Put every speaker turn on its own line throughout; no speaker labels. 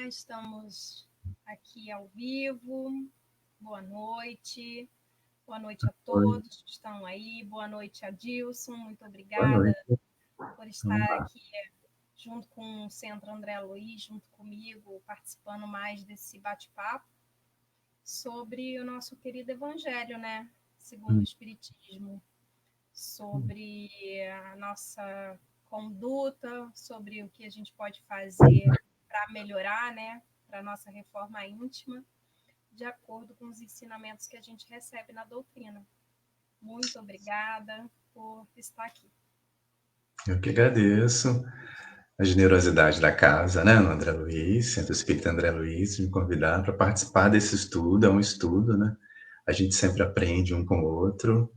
Estamos aqui ao vivo. Boa noite. Boa noite a todos que estão aí. Boa noite, Adilson. Muito obrigada por estar aqui junto com o Centro André Luiz, junto comigo, participando mais desse bate-papo sobre o nosso querido Evangelho, né? Segundo o Espiritismo, sobre a nossa conduta, sobre o que a gente pode fazer para melhorar, né? Para a nossa reforma íntima, de acordo com os ensinamentos que a gente recebe na doutrina. Muito obrigada por estar aqui.
Eu que agradeço a generosidade da casa, né, no André Luiz, Centro Espírita André Luiz, de me convidar para participar desse estudo. É um estudo, né? A gente sempre aprende um com o outro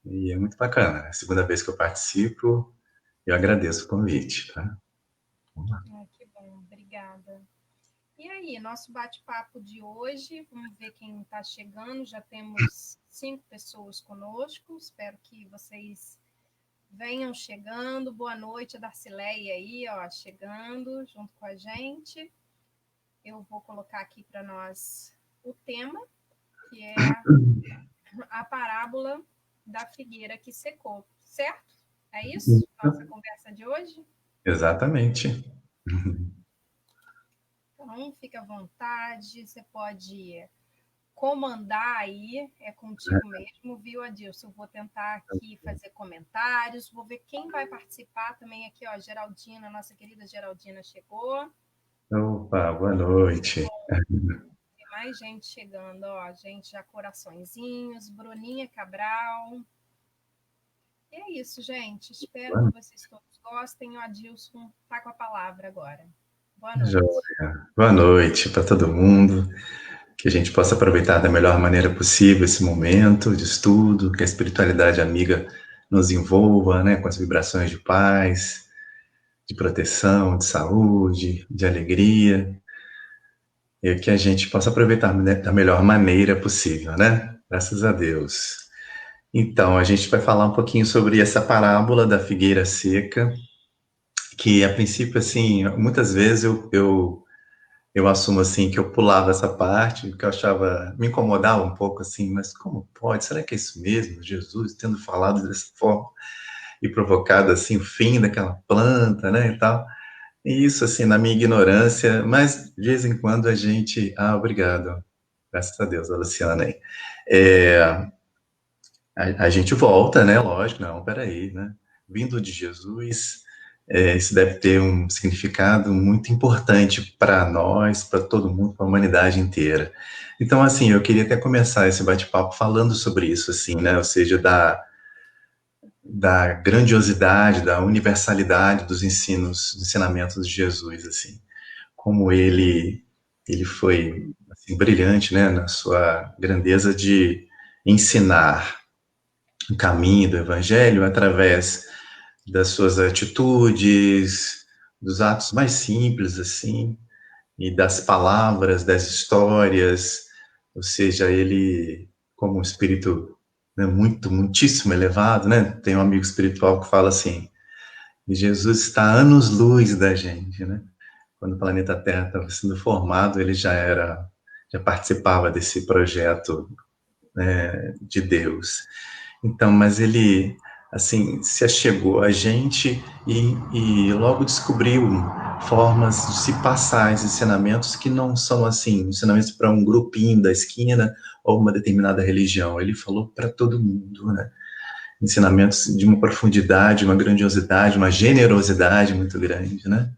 e é muito bacana. É a segunda vez que eu participo, eu agradeço o convite, tá?
Vamos lá. Que bom, obrigada. E aí, nosso bate-papo de hoje, vamos ver quem está chegando. Já temos 5 pessoas conosco, espero que vocês venham chegando. Boa noite, a Darcileia aí, ó, chegando junto com a gente. Eu vou colocar aqui para nós o tema, que é a parábola da figueira que secou, certo? É isso? Nossa conversa de hoje?
Exatamente.
Então, fica à vontade, você pode comandar aí, é contigo mesmo, viu, Adilson? Vou tentar aqui fazer comentários, vou ver quem vai participar também aqui, ó, Geraldina, nossa querida Geraldina chegou.
Opa, boa noite.
Tem mais gente chegando, ó, gente já coraçõezinhos, Bruninha Cabral. E é isso, gente, espero que vocês todos gostem. O Adilson tá com a palavra agora. Boa noite.
Joia. Boa noite para todo mundo. Que a gente possa aproveitar da melhor maneira possível esse momento de estudo, que a espiritualidade amiga nos envolva, né, com as vibrações de paz, de proteção, de saúde, de alegria, e que a gente possa aproveitar da melhor maneira possível, né? Graças a Deus. Então, a gente vai falar um pouquinho sobre essa parábola da figueira seca, que a princípio, assim, muitas vezes eu assumo, assim, que eu pulava essa parte, que eu achava, me incomodava um pouco, assim, mas como pode? Será que é isso mesmo? Jesus tendo falado dessa forma e provocado, assim, o fim daquela planta, né, e tal. E isso, assim, na minha ignorância, mas de vez em quando a gente... obrigado. Graças a Deus, a Luciana aí. A gente volta, né, lógico, não, peraí, né? Vindo de Jesus... isso deve ter um significado muito importante para nós, para todo mundo, para a humanidade inteira. Então, assim, eu queria até começar esse bate-papo falando sobre isso, assim, né? Ou seja, da grandiosidade, da universalidade dos ensinamentos de Jesus, assim. Como ele foi assim, brilhante, né? Na sua grandeza de ensinar o caminho do Evangelho através das suas atitudes, dos atos mais simples, assim, e das palavras, das histórias, ou seja, ele, como um espírito, né, muitíssimo elevado, né, tem um amigo espiritual que fala assim, Jesus está a anos-luz da gente, né, quando o planeta Terra estava sendo formado, ele já participava desse projeto, né, de Deus. Então, mas ele, assim, se achegou a gente e logo descobriu formas de se passar esses ensinamentos que não são, assim, ensinamentos para um grupinho da esquina ou uma determinada religião. Ele falou para todo mundo, né? Ensinamentos de uma profundidade, uma grandiosidade, uma generosidade muito grande, né?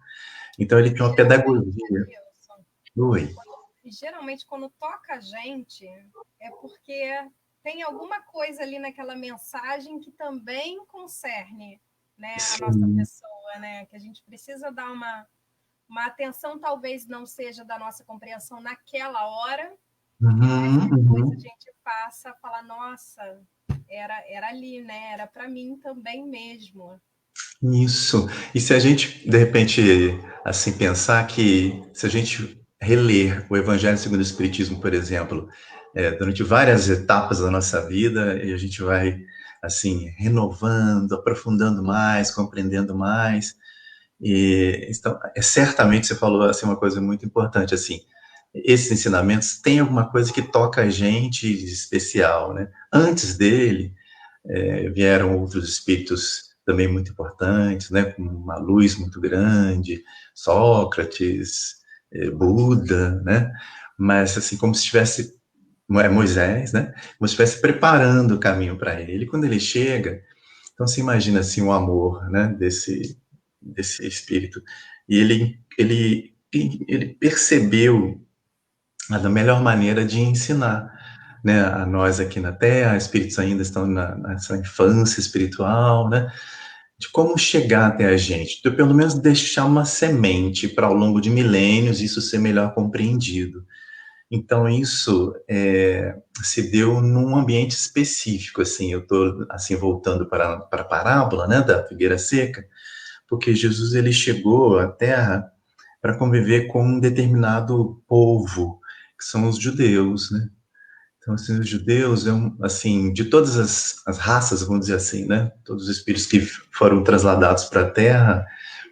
Então, ele tinha uma pedagogia. Oi.
Geralmente, quando toca a gente, é porque tem alguma coisa ali naquela mensagem que também concerne, né, a nossa pessoa, né? Que a gente precisa dar uma atenção, talvez não seja da nossa compreensão naquela hora, mas depois a gente passa a falar, nossa, era ali, né? Era para mim também mesmo.
Isso. E se a gente, de repente, assim, pensar que se a gente reler o Evangelho segundo o Espiritismo, por exemplo, durante várias etapas da nossa vida, e a gente vai, assim, renovando, aprofundando mais, compreendendo mais, E então, certamente você falou assim uma coisa muito importante assim. Esses ensinamentos têm alguma coisa que toca a gente de especial, né? Antes dele, vieram outros espíritos também muito importantes, né? Com uma luz muito grande, Sócrates, Buda, né? Mas assim como se estivesse Moisés, né? Como se estivesse preparando o caminho para ele. E quando ele chega, então você imagina assim o amor, né? Desse espírito. E ele percebeu a melhor maneira de ensinar, né, a nós aqui na Terra, espíritos ainda estão nessa infância espiritual, né, de como chegar até a gente, de pelo menos deixar uma semente para ao longo de milênios isso ser melhor compreendido. Então isso se deu num ambiente específico, assim, eu estou assim voltando para a parábola, né, da figueira seca, porque Jesus ele chegou à Terra para conviver com um determinado povo, que são os judeus, né? Então, assim, os judeus, assim, de todas as raças, vamos dizer assim, né? Todos os espíritos que foram transladados para a Terra,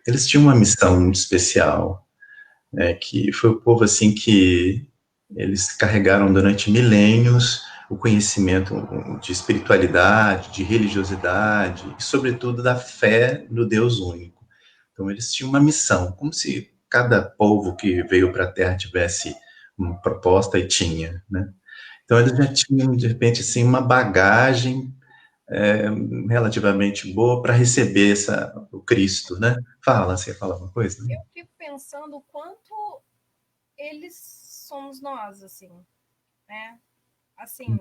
eles tinham uma missão muito especial, né? Que foi o povo, assim, que eles carregaram durante milênios o conhecimento de espiritualidade, de religiosidade, e, sobretudo, da fé no Deus único. Então, eles tinham uma missão, como se cada povo que veio para a Terra tivesse uma proposta e tinha, né? Então, eles já tinham, de repente, assim, uma bagagem é, relativamente boa para receber o Cristo, né? Fala, você fala uma coisa? Né?
Eu fico pensando o quanto eles somos nós, assim, né? Assim,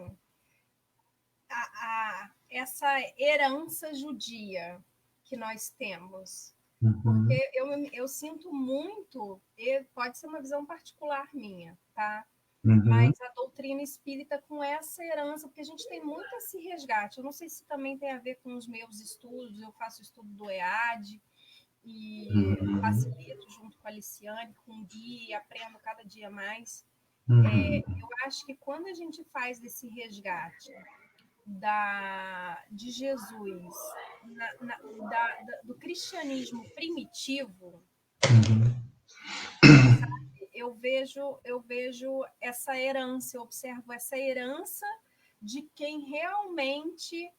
essa herança judia que nós temos.
Uhum,
Porque eu sinto muito, pode ser uma visão particular minha, tá?
uhum,
Mas a doutrina espírita com essa herança, porque a gente tem muito esse resgate. Eu não sei se também tem a ver com os meus estudos, eu faço estudo do EAD e
uhum,
facilito junto com a Liciane, com o Gui, aprendo cada dia mais.
uhum,
Eu acho que quando a gente faz esse resgate de Jesus, do cristianismo primitivo,
uhum.
eu vejo essa herança, eu observo essa herança de quem realmente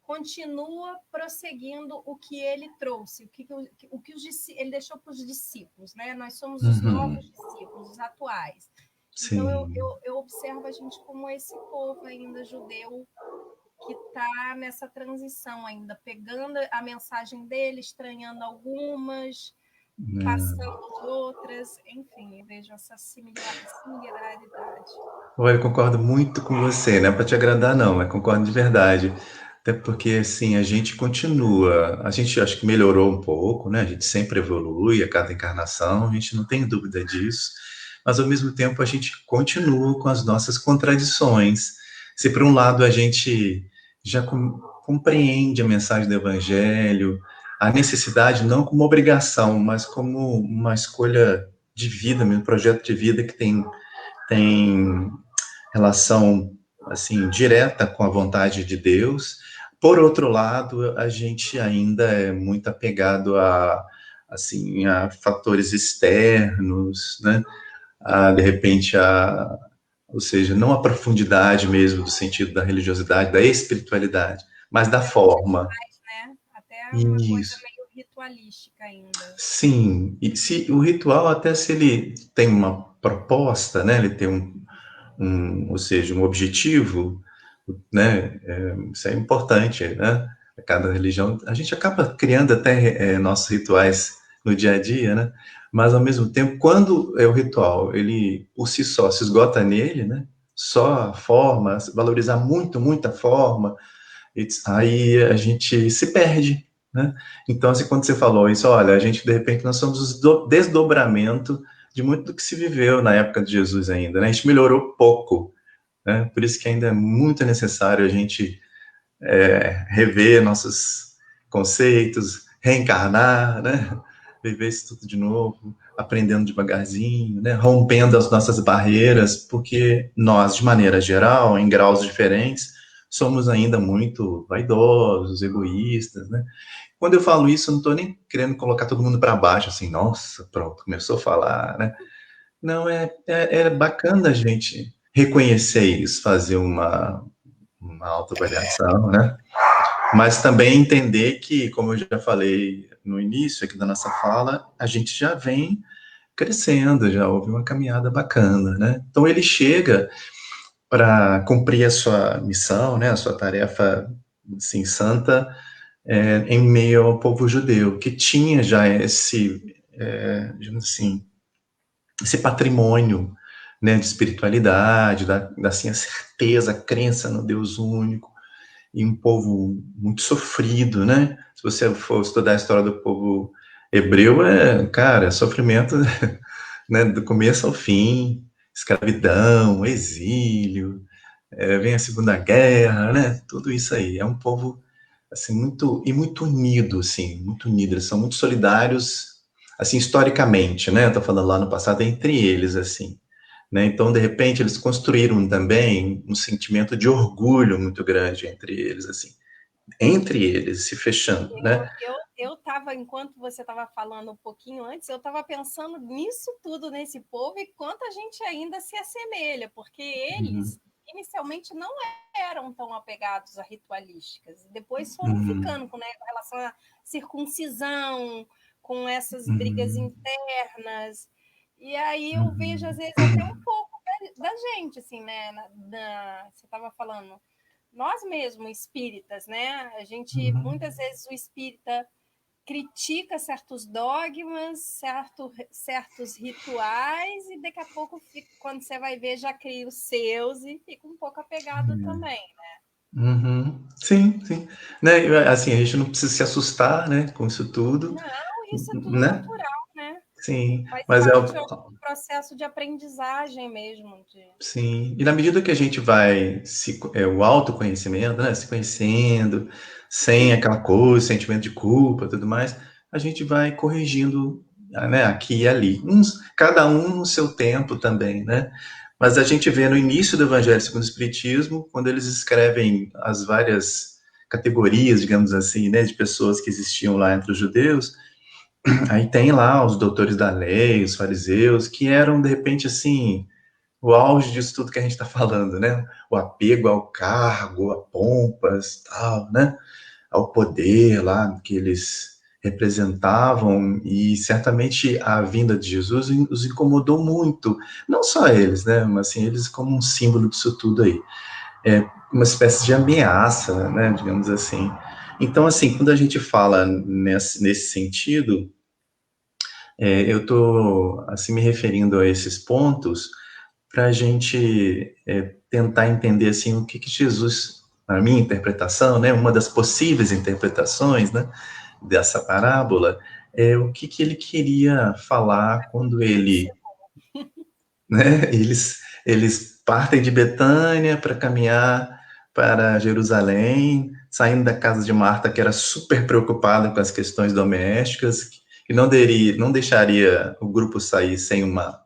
continua prosseguindo o que ele trouxe, ele deixou para os discípulos, né? Nós somos os novos
Uhum.
discípulos, os atuais. Então
Sim.
eu observo a gente como esse povo ainda judeu que está nessa transição ainda, pegando a mensagem dele, estranhando algumas, passando de outras, enfim, vejo essa similaridade.
Olha, eu concordo muito com você, não é para te agradar, não, mas concordo de verdade. Até porque, assim, a gente continua, a gente acho que melhorou um pouco, né? A gente sempre evolui a cada encarnação, a gente não tem dúvida disso, mas ao mesmo tempo a gente continua com as nossas contradições. Se por um lado a gente já compreende a mensagem do Evangelho, a necessidade não como obrigação, mas como uma escolha de vida, um projeto de vida que tem relação assim direta com a vontade de Deus. Por outro lado, a gente ainda é muito apegado a fatores externos, né? A, de repente ou seja, não a profundidade mesmo do sentido da religiosidade, da espiritualidade, mas da
Até dos
forma.
rituais, né? Até uma coisa
Isso.
meio ritualística ainda.
Sim, e se o ritual até se ele tem uma proposta, né? Ele tem ou seja, um objetivo, né? Isso é importante, né? Cada religião, a gente acaba criando até nossos rituais no dia a dia, né? Mas ao mesmo tempo, quando é o ritual, ele por si só se esgota nele, né? Só a forma, valorizar muito, muita forma, aí a gente se perde, né? Então, assim, quando você falou isso, olha, a gente, de repente, nós somos o desdobramento de muito do que se viveu na época de Jesus ainda, né? A gente melhorou pouco, né? Por isso que ainda é muito necessário a gente rever nossos conceitos, reencarnar, né? Viver isso tudo de novo, aprendendo devagarzinho, né? Rompendo as nossas barreiras, porque nós, de maneira geral, em graus diferentes, somos ainda muito vaidosos, egoístas, né? Quando eu falo isso, eu não estou nem querendo colocar todo mundo para baixo, assim, nossa, pronto, começou a falar, né? Não, é bacana a gente reconhecer isso, fazer uma autoavaliação, né? Mas também entender que, como eu já falei no início aqui da nossa fala, a gente já vem crescendo, já houve uma caminhada bacana, né? Então ele chega para cumprir a sua missão, né, a sua tarefa, assim, santa, em meio ao povo judeu, que tinha já digamos assim, esse patrimônio, né, de espiritualidade, assim, a certeza, a crença no Deus único, e um povo muito sofrido, né? Se você for estudar a história do povo hebreu, cara, sofrimento, né, do começo ao fim, escravidão, exílio, vem a Segunda Guerra, né? Tudo isso aí. É um povo assim muito unido, assim, muito unido. Eles são muito solidários, assim, historicamente, né? Eu tô falando lá no passado entre eles, assim. Né? Então, de repente, eles construíram também um sentimento de orgulho muito grande entre eles, se fechando, né?
Eu estava, enquanto você estava falando um pouquinho antes, eu estava pensando nisso tudo, nesse povo, e quanto a gente ainda se assemelha, porque eles inicialmente não eram tão apegados a ritualísticas, depois foram ficando com relação à circuncisão, com essas brigas internas, e aí eu vejo, às vezes, até um pouco da gente, assim, né? Você estava falando, nós mesmos, espíritas, né? A gente, muitas vezes, o espírita critica certos dogmas, certos rituais, e daqui a pouco, quando você vai ver, já cria os seus e fica um pouco apegado também,
né? Sim, sim. Né? Assim, a gente não precisa se assustar, né, com isso tudo.
Não, isso é tudo
né?
natural, né?
Sim,
Faz
mas
parte do processo de aprendizagem mesmo.
Sim, e na medida que a gente vai o autoconhecimento, né, se conhecendo, sem aquela coisa, sentimento de culpa, tudo mais, a gente vai corrigindo, né, aqui e ali, cada um no seu tempo também, né? Mas a gente vê no início do Evangelho segundo o Espiritismo, quando eles escrevem as várias categorias, digamos assim, né, de pessoas que existiam lá entre os judeus, aí tem lá os doutores da lei, os fariseus, que eram de repente assim o auge disso tudo que a gente está falando, né? O apego ao cargo, a pompas, tal, né? Ao poder lá que eles representavam, e certamente a vinda de Jesus os incomodou muito, não só eles, né? Mas assim, eles como um símbolo disso tudo aí. É uma espécie de ameaça, né? Digamos assim. Então, assim, quando a gente fala nesse sentido, eu estou assim me referindo a esses pontos para a gente tentar entender assim o que Jesus, na minha interpretação, né, uma das possíveis interpretações, né, dessa parábola, é o que ele queria falar quando né, eles partem de Betânia para caminhar para Jerusalém, saindo da casa de Marta, que era super preocupada com as questões domésticas, e não deixaria o grupo sair sem uma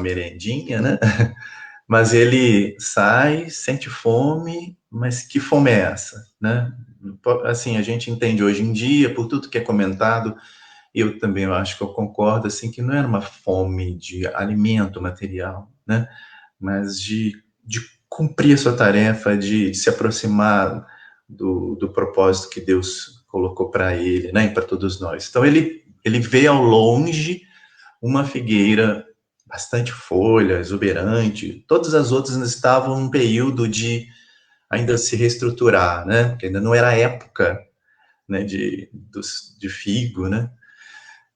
merendinha, né? Mas ele sai, sente fome, mas que fome é essa, né? Assim, a gente entende hoje em dia, por tudo que é comentado, eu também acho que eu concordo, assim, que não era uma fome de alimento material, né? Mas de cumprir a sua tarefa, de se aproximar do propósito que Deus colocou para ele, né? E para todos nós. Então, ele vê ao longe uma figueira bastante folha, exuberante. Todas as outras ainda estavam num período de ainda se reestruturar, né? Porque ainda não era a época, né, de figo, né?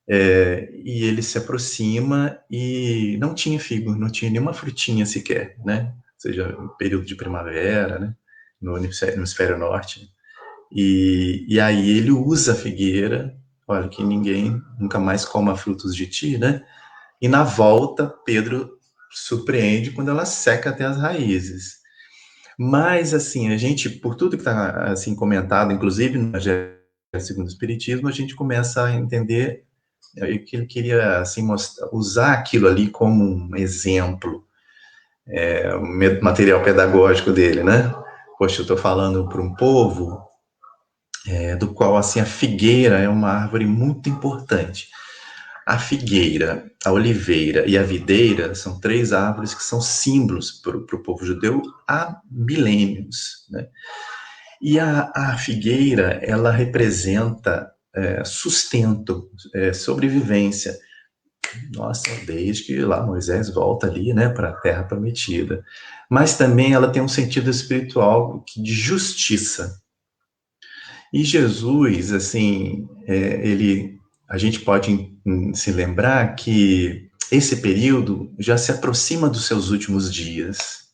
E ele se aproxima e não tinha figo, não tinha nenhuma frutinha sequer, né? Ou seja, período de primavera, né? No hemisfério norte. E aí ele usa a figueira, olha, que ninguém nunca mais coma frutos de ti, né? E na volta, Pedro surpreende quando ela seca até as raízes. Mas, assim, a gente, por tudo que está assim, comentado, inclusive no Evangelho segundo o Espiritismo, a gente começa a entender que ele queria assim, usar aquilo ali como um exemplo, um material pedagógico dele, né? poxa, eu estou falando para um povo do qual, assim, a figueira é uma árvore muito importante. A figueira, a oliveira e a videira são três árvores que são símbolos para o povo judeu há milênios, né? E a figueira, ela representa sustento, sobrevivência. Nossa, desde que lá Moisés volta ali, né, para a Terra Prometida. Mas também ela tem um sentido espiritual de justiça. E Jesus, assim, a gente pode se lembrar que esse período já se aproxima dos seus últimos dias.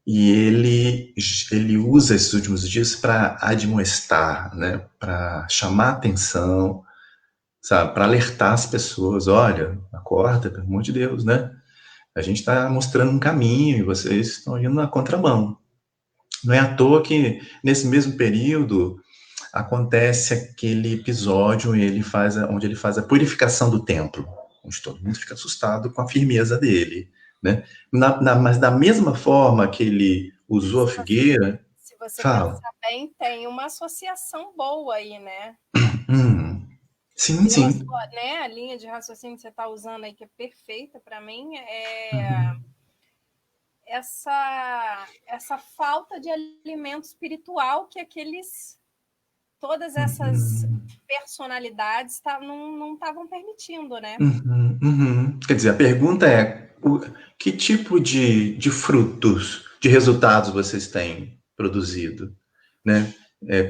E ele usa esses últimos dias para admoestar, né, para chamar atenção, sabe, para alertar as pessoas, olha, acorda, pelo amor de Deus, né? A gente está mostrando um caminho e vocês estão indo na contramão. Não é à toa que nesse mesmo período acontece aquele episódio onde ele faz a purificação do templo, onde todo mundo fica assustado com a firmeza dele, né? Mas da mesma forma que ele usou a figueira,
se você
fala.
pensar bem, tem uma associação boa aí, né?
Sim,
Pela
sim.
sua, né, a linha de raciocínio que você está usando aí, que é perfeita para mim, essa falta de alimento espiritual que todas essas personalidades não estavam permitindo, né?
Quer dizer, a pergunta é que tipo de frutos, de resultados vocês têm produzido, né?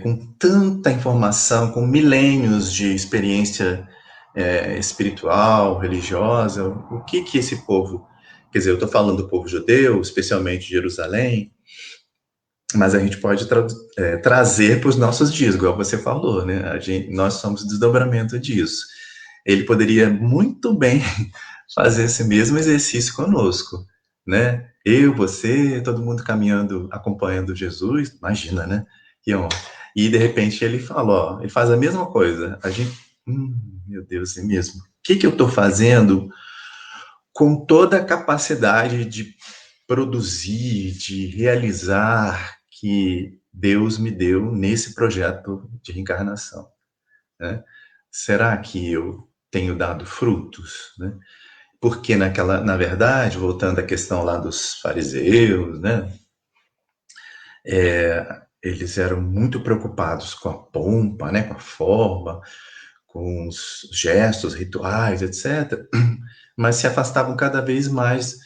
Com tanta informação, com milênios de experiência espiritual, religiosa, o que esse povo, quer dizer, eu estou falando do povo judeu, especialmente de Jerusalém, mas a gente pode trazer para os nossos dias, igual você falou, né? Nós somos desdobramento disso. Ele poderia muito bem fazer esse mesmo exercício conosco, né? Eu, você, todo mundo caminhando, acompanhando Jesus, imagina, né? E de repente ele fala, ó, ele faz a mesma coisa. A gente, meu Deus, é mesmo. O que eu estou fazendo com toda a capacidade de produzir, de realizar que Deus me deu nesse projeto de reencarnação, né? Será que eu tenho dado frutos, né? Porque na verdade, voltando à questão lá dos fariseus, né? Eles eram muito preocupados com a pompa, né? Com a forma, com os gestos, rituais, etc. Mas se afastavam cada vez mais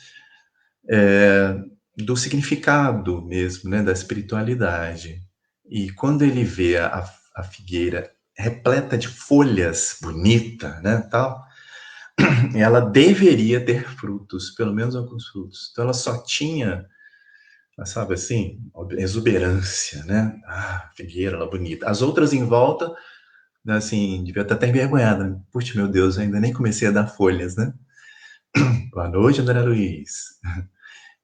do significado mesmo, né? Da espiritualidade. E quando ele vê a figueira repleta de folhas, bonita, né? Tal, ela deveria ter frutos, pelo menos alguns frutos. Então ela só tinha, sabe assim, exuberância, né? Ah, figueira, ela bonita. As outras em volta, assim, devia estar até envergonhada. Puxa, meu Deus, eu ainda nem comecei a dar folhas, né? Boa noite, André Luiz.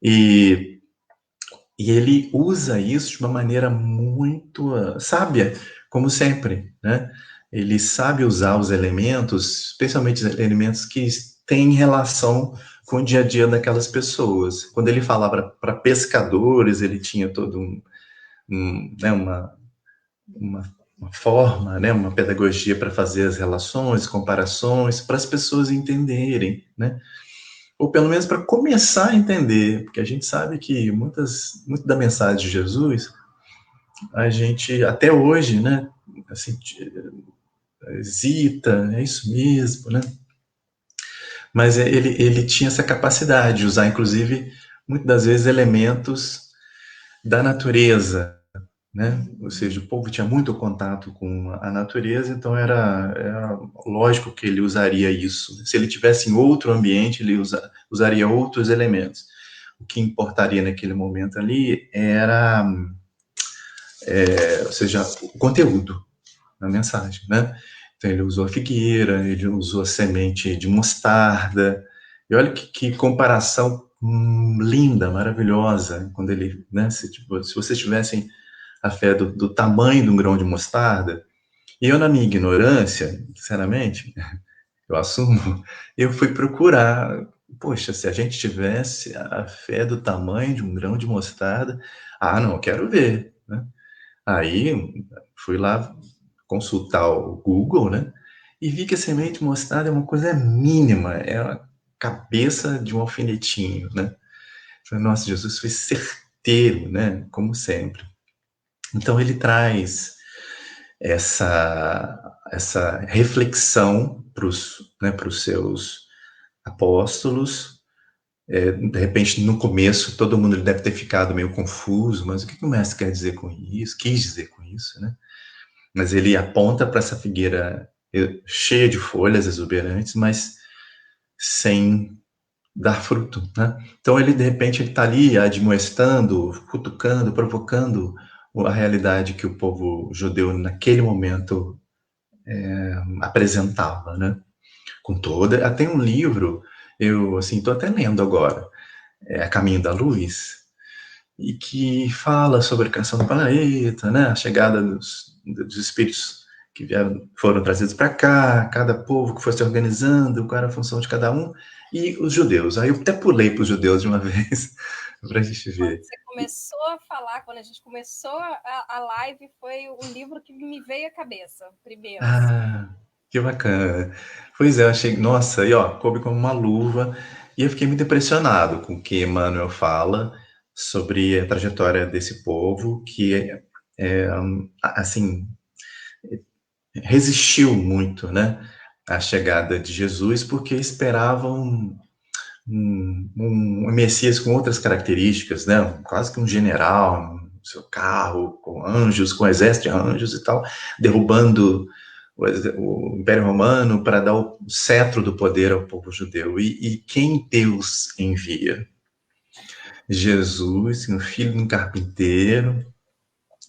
E, e ele usa isso de uma maneira muito sábia, como sempre, né? Ele sabe usar os elementos, especialmente os elementos que têm relação com o dia a dia daquelas pessoas. Quando ele falava para pescadores, ele tinha todo né, uma forma, né, uma pedagogia para fazer as relações, comparações, para as pessoas entenderem, né? Ou pelo menos para começar a entender, porque a gente sabe que muito da mensagem de Jesus, a gente até hoje, né, assim, hesita, é isso mesmo, né? Mas ele tinha essa capacidade de usar, inclusive, muitas das vezes, elementos da natureza, né? Ou seja, o povo tinha muito contato com a natureza, então era lógico que ele usaria isso. Se ele tivesse em outro ambiente, ele usaria outros elementos. O que importaria naquele momento ali era, ou seja, o conteúdo da mensagem, né? Então ele usou a figueira, ele usou a semente de mostarda. E olha que comparação linda, maravilhosa, quando ele, né? Se vocês tivessem a fé do tamanho de um grão de mostarda, e eu na minha ignorância, sinceramente, eu assumo, eu fui procurar poxa, se a gente tivesse a fé do tamanho de um grão de mostarda, não, eu quero ver, né? Aí fui lá consultar o Google, né? E vi que a semente de mostarda é uma coisa mínima, é a cabeça de um alfinetinho, né? Falei, nossa, Jesus foi certeiro, né? Como sempre. Então ele traz essa reflexão para os seus apóstolos. De repente, no começo, todo mundo deve ter ficado meio confuso, mas o que o mestre quer dizer com isso? Quis dizer com isso, né? Mas ele aponta para essa figueira cheia de folhas exuberantes, mas sem dar fruto, né? Então ele, de repente, ele está ali admoestando, cutucando, provocando a realidade que o povo judeu naquele momento apresentava, né? Com toda... Tem um livro, eu, assim, estou até lendo agora, A Caminho da Luz, e que fala sobre a criação do planeta, né? A chegada dos espíritos que foram trazidos para cá, cada povo que foi se organizando, qual era a função de cada um, e os judeus. Aí eu até pulei para os judeus de uma vez, para a gente ver.
Quando você começou a falar, quando a gente começou a live, foi o livro que me veio à cabeça, primeiro.
Que bacana. Pois é, eu achei, nossa, aí ó, coube como uma luva, e eu fiquei muito impressionado com o que Emmanuel fala sobre a trajetória desse povo, que, assim, resistiu muito, né, à chegada de Jesus, porque esperavam um Messias com outras características, né, quase que um general, no seu carro, com anjos, com exército de anjos e tal, derrubando o Império Romano para dar o cetro do poder ao povo judeu. E quem Deus envia? Jesus, um filho de um carpinteiro,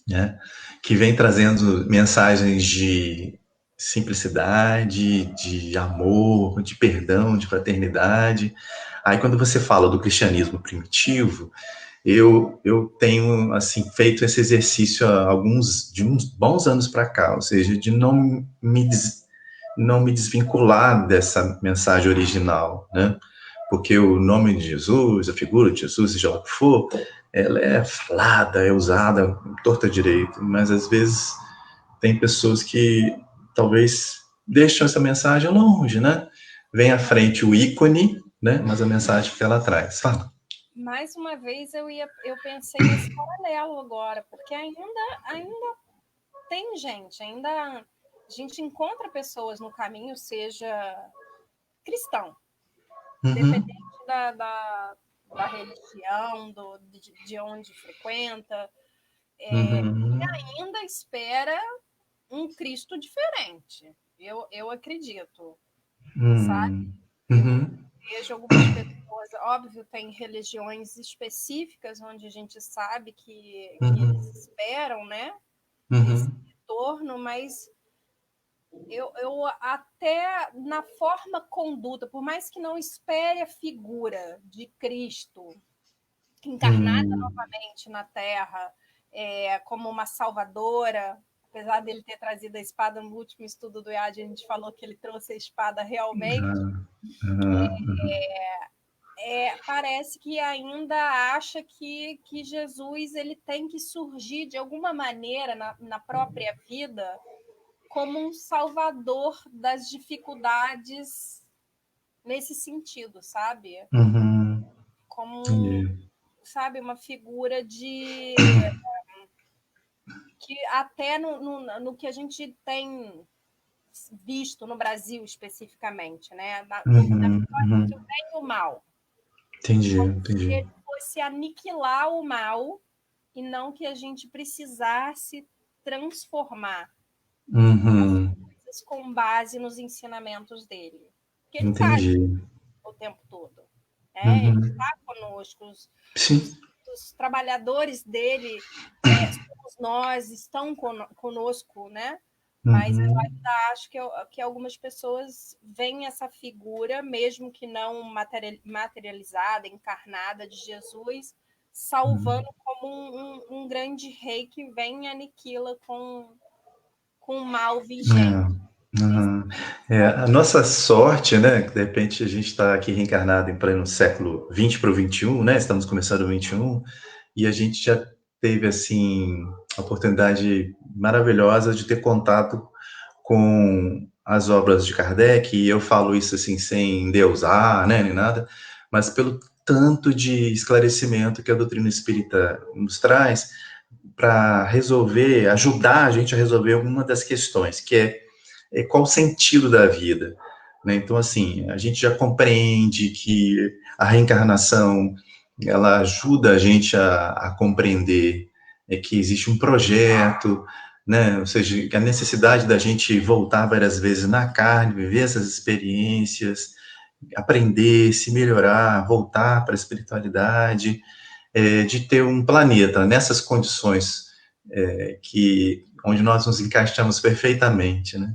né, que vem trazendo mensagens de simplicidade, de amor, de perdão, de fraternidade. Aí quando você fala do cristianismo primitivo, eu tenho assim feito esse exercício de uns bons anos para cá, ou seja, de não me desvincular dessa mensagem original, né? Porque o nome de Jesus, a figura de Jesus, seja lá o que for, ela é falada, é usada torta direito, mas às vezes tem pessoas que talvez deixam essa mensagem longe, né? Vem à frente o ícone, né? Mas a mensagem que ela traz. Fala.
Mais uma vez eu pensei nesse paralelo agora, porque ainda tem gente, ainda a gente encontra pessoas no caminho, seja cristão, independente da religião, de onde frequenta, e ainda espera um Cristo diferente. Eu acredito, sabe? Eu vejo algumas pessoas, óbvio, tem religiões específicas onde a gente sabe que eles esperam, né? Esse retorno, mas eu até na forma conduta, por mais que não espere a figura de Cristo encarnada novamente na Terra, como uma salvadora, apesar dele ter trazido a espada no último estudo do IAD, a gente falou que ele trouxe a espada realmente. Parece que ainda acha que Jesus ele tem que surgir de alguma maneira na própria vida como um salvador das dificuldades nesse sentido, sabe? Como, sabe, uma figura que até no que a gente tem visto no Brasil especificamente, né? Na vitória entre o bem e o mal.
Entendi.
Se ele fosse aniquilar o mal e não que a gente precisasse transformar as coisas com base nos ensinamentos dele. Porque ele está o tempo todo. Ele está conosco. Os trabalhadores dele, somos nós, estão conosco, né? Mas eu ainda acho que algumas pessoas veem essa figura, mesmo que não materializada, encarnada de Jesus, salvando como um grande rei que vem e aniquila com o mal vigente.
A nossa sorte, né? De repente a gente está aqui reencarnado em pleno século XX para o XXI, né? Estamos começando o XXI, e a gente já teve, assim, a oportunidade maravilhosa de ter contato com as obras de Kardec, e eu falo isso, assim, sem endeusar, né, nem nada, mas pelo tanto de esclarecimento que a doutrina espírita nos traz para resolver, ajudar a gente a resolver alguma das questões, que é qual o sentido da vida, né? Então, assim, a gente já compreende que a reencarnação, ela ajuda a gente a compreender que existe um projeto, né? Ou seja, a necessidade da gente voltar várias vezes na carne, viver essas experiências, aprender, se melhorar, voltar para a espiritualidade, de ter um planeta nessas condições onde nós nos encaixamos perfeitamente, né?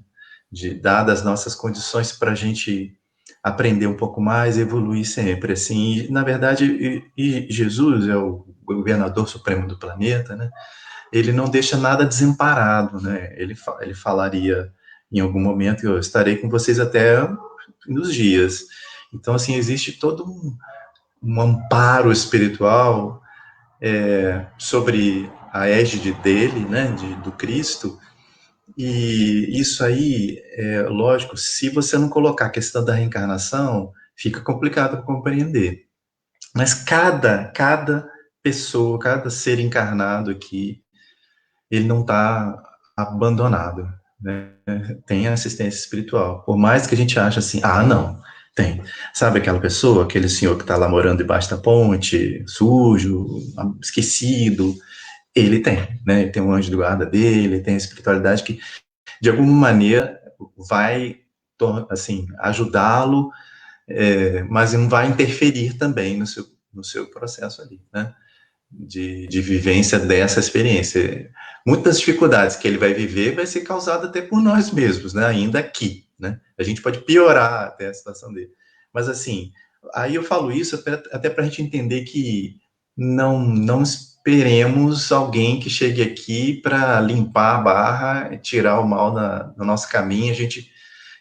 Dadas nossas condições para a gente aprender um pouco mais, evoluir sempre, assim. E, na verdade, Jesus é o governador supremo do planeta, né? Ele não deixa nada desamparado, né? Ele falaria em algum momento: eu estarei com vocês até nos dias. Então, assim, existe todo um amparo espiritual sobre a égide dele, né, do Cristo, e isso aí, lógico, se você não colocar a questão da reencarnação, fica complicado para compreender. Mas cada pessoa, cada ser encarnado aqui, ele não está abandonado, né? Tem assistência espiritual. Por mais que a gente ache assim, não, tem. Sabe aquela pessoa, aquele senhor que está lá morando debaixo da ponte, sujo, esquecido, ele tem, né? Ele tem um anjo de guarda dele, tem a espiritualidade que, de alguma maneira, vai, assim, ajudá-lo, mas não vai interferir também no seu processo ali, né? De vivência dessa experiência. Muitas dificuldades que ele vai viver vai ser causada até por nós mesmos, né? Ainda aqui, né? A gente pode piorar até a situação dele. Mas, assim, aí eu falo isso até para a gente entender que não esperemos alguém que chegue aqui para limpar a barra, tirar o mal no nosso caminho, a gente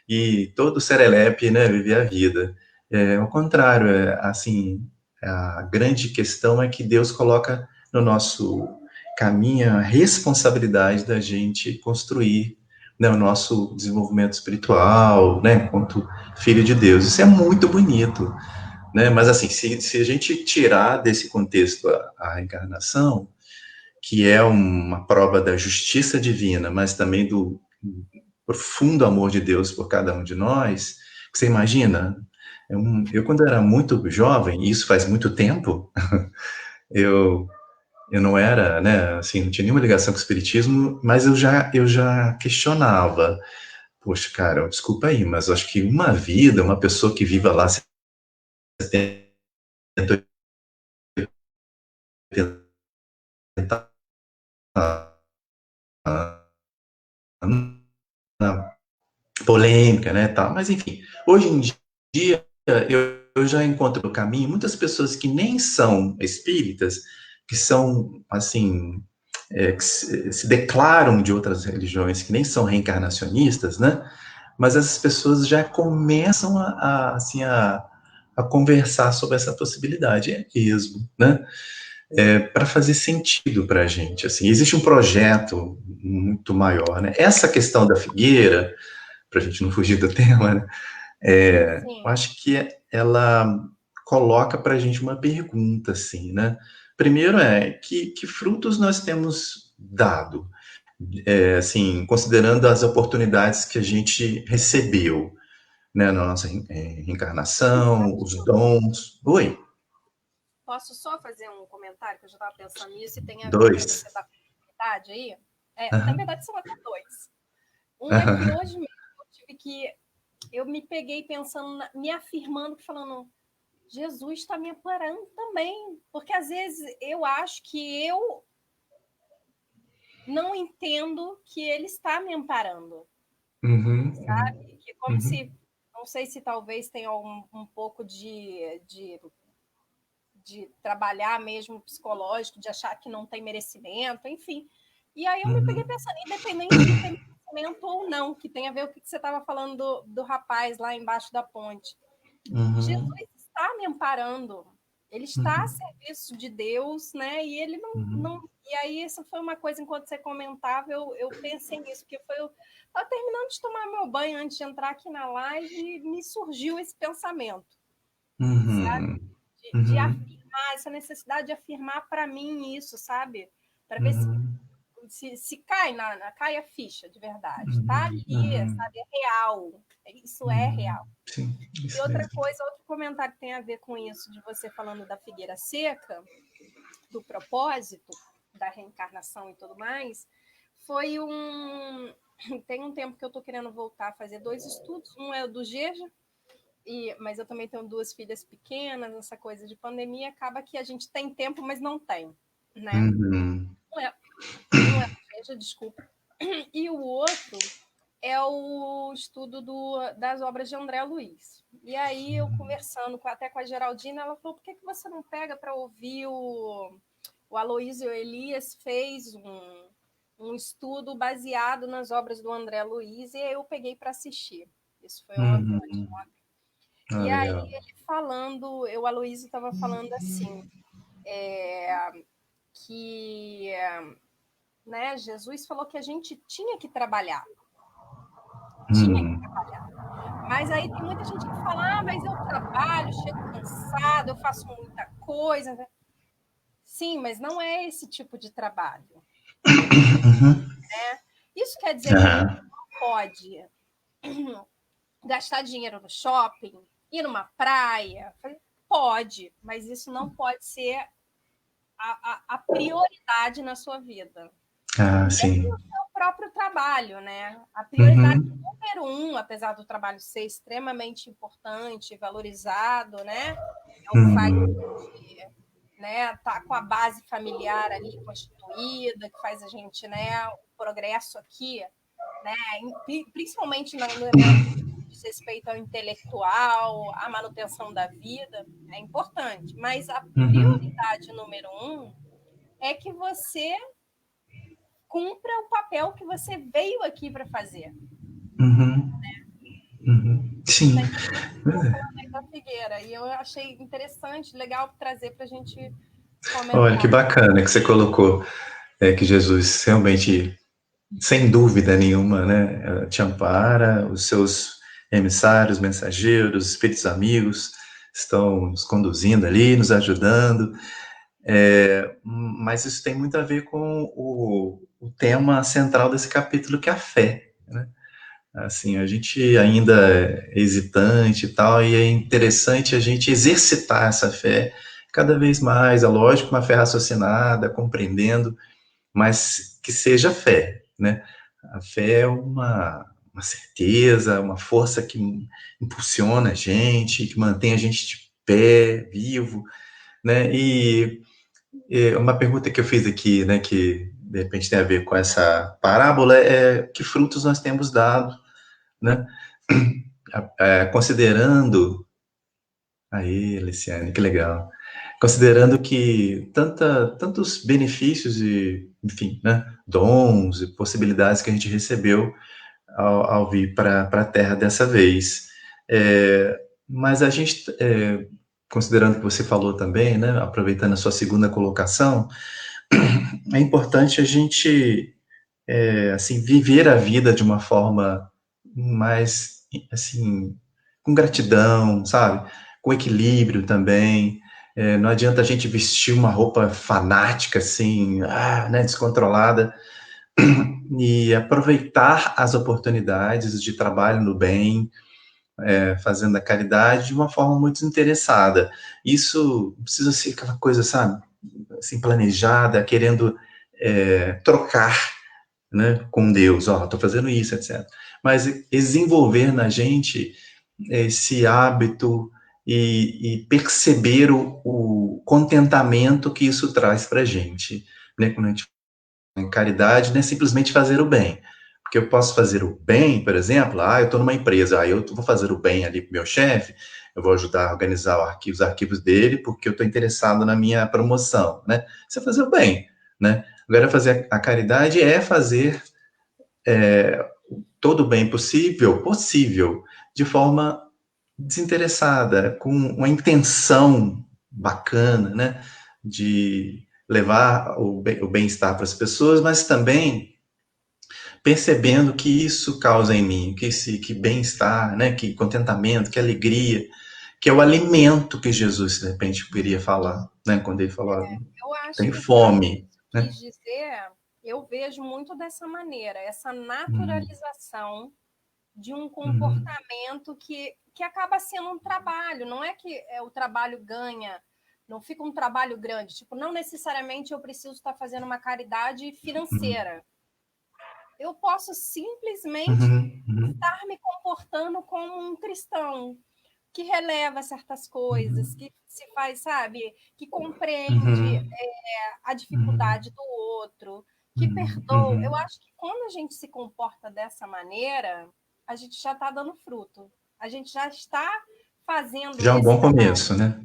e todo serelepe, né, viver a vida. Ao contrário, assim, a grande questão é que Deus coloca no nosso caminho a responsabilidade da gente construir, né, o nosso desenvolvimento espiritual, né, enquanto filho de Deus. Isso é muito bonito, né? Mas, assim, se a gente tirar desse contexto a reencarnação, que é uma prova da justiça divina, mas também do profundo amor de Deus por cada um de nós, você imagina? Eu, quando era muito jovem, e isso faz muito tempo, eu, eu não era, né, assim, não tinha nenhuma ligação com o espiritismo, mas eu já questionava. Poxa, cara, desculpa aí, mas eu acho que uma vida, uma pessoa que viva lá 70, 80 anos, polêmica, né, tal. Mas, enfim, hoje em dia, eu já encontro no caminho muitas pessoas que nem são espíritas, que são, assim, que se declaram de outras religiões, que nem são reencarnacionistas, né? Mas essas pessoas já começam assim, a conversar sobre essa possibilidade mesmo, né? Para fazer sentido para a gente. Assim, existe um projeto muito maior, né? Essa questão da figueira, para a gente não fugir do tema, né? Eu acho que ela coloca para a gente uma pergunta, assim, né? Primeiro que frutos nós temos dado, assim, considerando as oportunidades que a gente recebeu, né, na nossa reencarnação, os dons. Oi?
Posso só fazer um comentário, que eu já estava pensando nisso e tem a ver com
Dois.
você da felicidade aí? Na
Aham.
verdade, são até dois. Um é que
Aham.
hoje mesmo eu me peguei pensando, me afirmando, falando, Jesus está me amparando também. Porque às vezes eu acho que eu não entendo que ele está me amparando,
Uhum.
sabe? Que como
Uhum.
se, não sei se talvez tenha um pouco de trabalhar mesmo psicológico, de achar que não tem merecimento, enfim. E aí eu me peguei
Uhum.
pensando, independente de ter conhecimento ou não, que tem a ver com o que você estava falando do rapaz lá embaixo da ponte. Jesus está me amparando, ele está a serviço de Deus, né? E ele não. E aí, isso foi uma coisa, enquanto você comentava, eu pensei nisso, porque eu estava terminando de tomar meu banho antes de entrar aqui na live e me surgiu esse pensamento, sabe? De afirmar, essa necessidade de afirmar para mim isso, sabe? Para ver se cai a ficha de verdade. Tá ali, sabe? É real. Isso é real.
Sim,
e outra coisa, outro comentário que tem a ver com isso, de você falando da figueira seca, do propósito, da reencarnação e tudo mais, foi tem um tempo que eu estou querendo voltar a fazer 2 estudos. Um é o do Geja, mas eu também tenho 2 filhas pequenas, essa coisa de pandemia, acaba que a gente tem tempo, mas não tem, né? Um é o Geja, desculpa. E o outro é o estudo das obras de André Luiz. E aí, eu conversando até com a Geraldina, ela falou, por que você não pega para ouvir o Aloysio Elias fez um estudo baseado nas obras do André Luiz, e eu peguei para assistir. Isso foi ontem. E aí, ele falando, o Aloysio estava falando assim, que né, Jesus falou que a gente tinha que trabalhar. Mas aí tem muita gente que fala, mas eu trabalho, chego cansado, eu faço muita coisa. Sim, mas não é esse tipo de trabalho. Né? Isso quer dizer que a gente não pode gastar dinheiro no shopping, ir numa praia? Pode, mas isso não pode ser a prioridade na sua vida.
Sim.
É o seu próprio trabalho, né? A prioridade número 1, apesar do trabalho ser extremamente importante, valorizado, né? É o fato de, né, tá com a base familiar ali constituída, que faz a gente, né, o progresso aqui, né, principalmente no elemento que diz respeito ao intelectual, à manutenção da vida, é importante. Mas a prioridade número 1 é que você cumpra o papel que você veio aqui para fazer.
Sim.
Da figueira. E eu achei interessante, legal trazer para a gente comentar.
Olha, que bacana que você colocou que Jesus realmente, sem dúvida nenhuma, né, te ampara, os seus emissários, mensageiros, espíritos amigos estão nos conduzindo ali, nos ajudando. Mas isso tem muito a ver com o tema central desse capítulo, que é a fé, né? Assim, a gente ainda é hesitante e tal, e é interessante a gente exercitar essa fé cada vez mais. É lógico, uma fé raciocinada, compreendendo, mas que seja fé, né? A fé é uma certeza, uma força que impulsiona a gente, que mantém a gente de pé, vivo, né? E uma pergunta que eu fiz aqui, né, que de repente tem a ver com essa parábola, é que frutos nós temos dado, né? Considerando... Aí, Luciane, que legal. Considerando que tantos benefícios e, enfim, né, dons e possibilidades que a gente recebeu ao vir para a Terra dessa vez. Mas a gente, considerando que você falou também, né, aproveitando a sua segunda colocação, é importante a gente, assim, viver a vida de uma forma mais, assim, com gratidão, sabe? Com equilíbrio também. Não adianta a gente vestir uma roupa fanática, assim, né, descontrolada, e aproveitar as oportunidades de trabalho no bem, fazendo a caridade de uma forma muito desinteressada. Isso precisa ser aquela coisa, sabe, assim, planejada, querendo trocar, né, com Deus, estou fazendo isso, etc. Mas desenvolver na gente esse hábito e perceber o contentamento que isso traz para a gente, né? Quando a gente fala em caridade, não é simplesmente fazer o bem, porque eu posso fazer o bem, por exemplo, eu estou numa empresa, eu vou fazer o bem ali para o meu chefe, eu vou ajudar a organizar os arquivos dele, porque eu estou interessado na minha promoção, né? Isso é fazer o bem, né? Agora, fazer a caridade é fazer todo o bem possível, de forma desinteressada, com uma intenção bacana, né, de levar o bem-estar para as pessoas, mas também percebendo que isso causa em mim, que bem-estar, né, que contentamento, que alegria, que é o alimento que Jesus, de repente, queria falar, né, quando ele falava,
Eu acho
tem
que o que
fome,
Jesus
né?
quis dizer, eu vejo muito dessa maneira, essa
Uhum,
naturalização de um
uhum,
comportamento que acaba sendo um trabalho, não é que o trabalho ganha, não fica um trabalho grande, tipo, não necessariamente eu preciso estar fazendo uma caridade financeira. Eu posso simplesmente
uhum, uhum,
estar me comportando como um cristão, que releva certas coisas,
uhum,
que se faz, sabe, que compreende
uhum,
a
uhum,
dificuldade do outro, que
uhum,
perdoa. Eu
uhum.
acho que quando a gente se comporta dessa maneira, a gente já está dando fruto. A gente já está fazendo
Já é um
esse
bom
trabalho.
começo, né?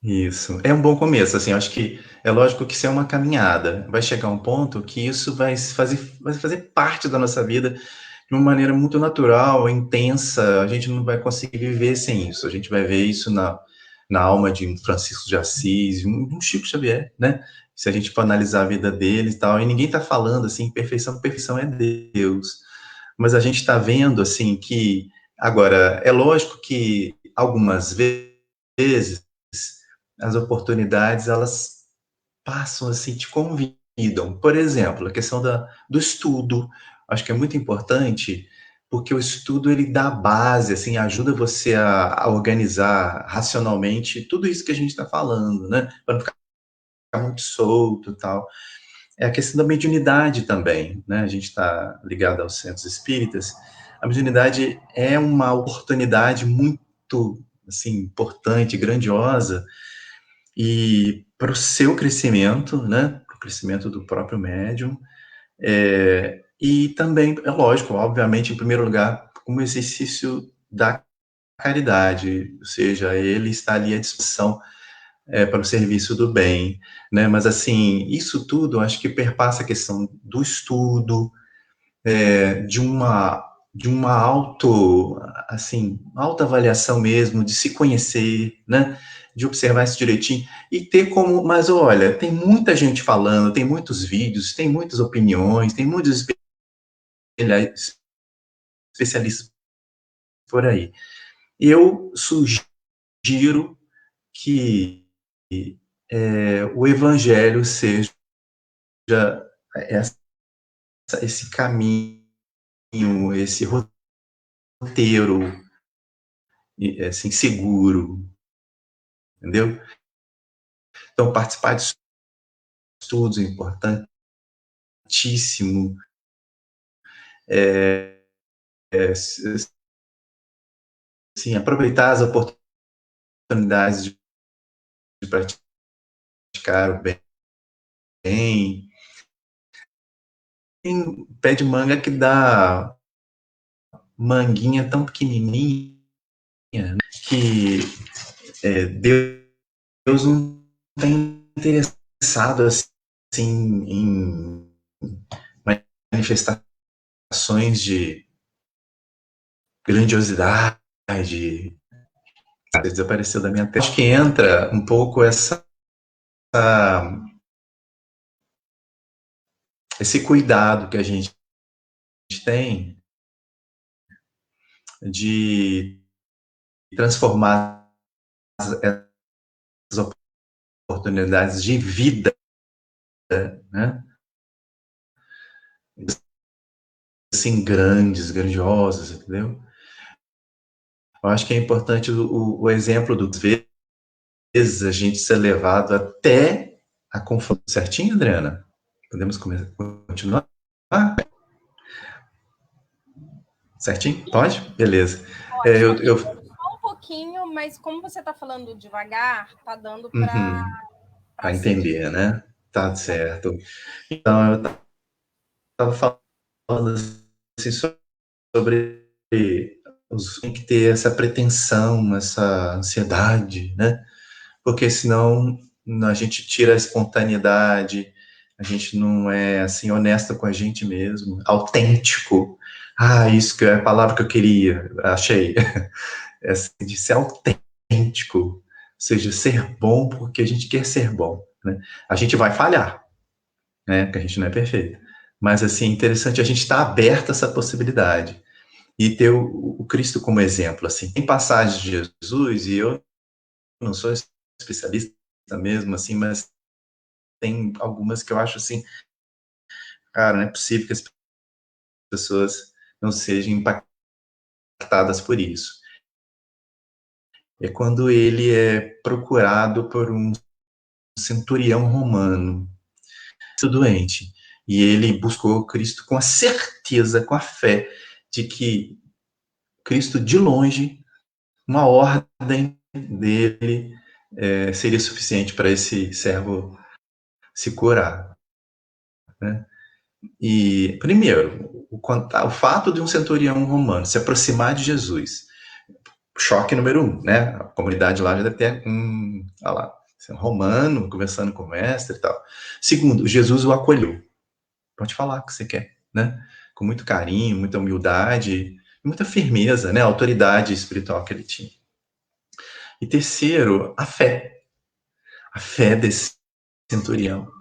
Isso. É um bom começo, assim, eu acho que é lógico que isso é uma caminhada. Vai chegar um ponto que isso vai fazer parte da nossa vida de uma maneira muito natural, intensa. A gente não vai conseguir viver sem isso. A gente vai ver isso na alma de um Francisco de Assis, um Chico Xavier, né? Se a gente for analisar a vida deles e tal, e ninguém está falando assim, perfeição, perfeição é Deus. Mas a gente está vendo assim que agora é lógico que algumas vezes as oportunidades elas passam assim, te convidam. Por exemplo, a questão do estudo, acho que é muito importante, porque o estudo ele dá base, assim, ajuda você a organizar racionalmente tudo isso que a gente está falando, né? Para não ficar muito solto e tal. É a questão da mediunidade também, né? A gente está ligado aos centros espíritas. A mediunidade é uma oportunidade muito, assim, importante, grandiosa, e para o seu crescimento, né? Para o crescimento do próprio médium. E também, é lógico, obviamente, em primeiro lugar, como exercício da caridade, ou seja, ele está ali à disposição para o serviço do bem, né? Mas assim, isso tudo, acho que perpassa a questão do estudo, de uma assim, autoavaliação mesmo, de se conhecer, né? De observar isso direitinho e ter como, mas olha, tem muita gente falando, tem muitos vídeos, tem muitas opiniões, tem muitos especialistas por aí. Eu sugiro que o evangelho seja essa, esse caminho, esse roteiro, assim, seguro, entendeu? Então, participar de estudos é importantíssimo, é, assim, aproveitar as oportunidades de praticar o bem. Tem pé de manga que dá manguinha tão pequenininha, né, que Deus não está interessado assim em manifestações de grandiosidade, desapareceu da minha tela. Acho que entra um pouco esse cuidado que a gente tem de transformar as oportunidades de vida, né, assim, grandiosas, entendeu? Eu acho que é importante o exemplo do vezes a gente ser levado até a confronto. Certinho, Adriana? Podemos continuar? Certinho? Pode? Beleza.
Ótimo,
Eu
amigo. Só um pouquinho, mas como você está falando devagar, tá dando para
para
seguir.
entender, né? Tá certo. Então, eu estava falando assim, sobre tem que ter essa pretensão, essa ansiedade, né? Porque senão a gente tira a espontaneidade, a gente não é, assim, honesto com a gente mesmo, autêntico. Isso que é a palavra que eu queria, achei. É assim, de ser autêntico, ou seja, ser bom porque a gente quer ser bom, né? A gente vai falhar, né? Porque a gente não é perfeito. Mas, assim, é interessante a gente estar aberto a essa possibilidade e ter o Cristo como exemplo, assim. Tem passagens de Jesus, e eu não sou especialista mesmo, assim, mas tem algumas que eu acho assim, cara, não é possível que as pessoas não sejam impactadas por isso. É quando ele é procurado por um centurião romano, doente, e ele buscou Cristo com a certeza, com a fé, de que Cristo, de longe, uma ordem dele seria suficiente para esse servo se curar, né? E, primeiro, o fato de um centurião romano se aproximar de Jesus, choque número um, né? A comunidade lá já deve ter olha lá, um romano conversando com o mestre e tal. Segundo, Jesus o acolheu. Pode falar o que você quer, né? Com muito carinho, muita humildade, muita firmeza, né? A autoridade espiritual que ele tinha. E terceiro, a fé. A fé desse centurião.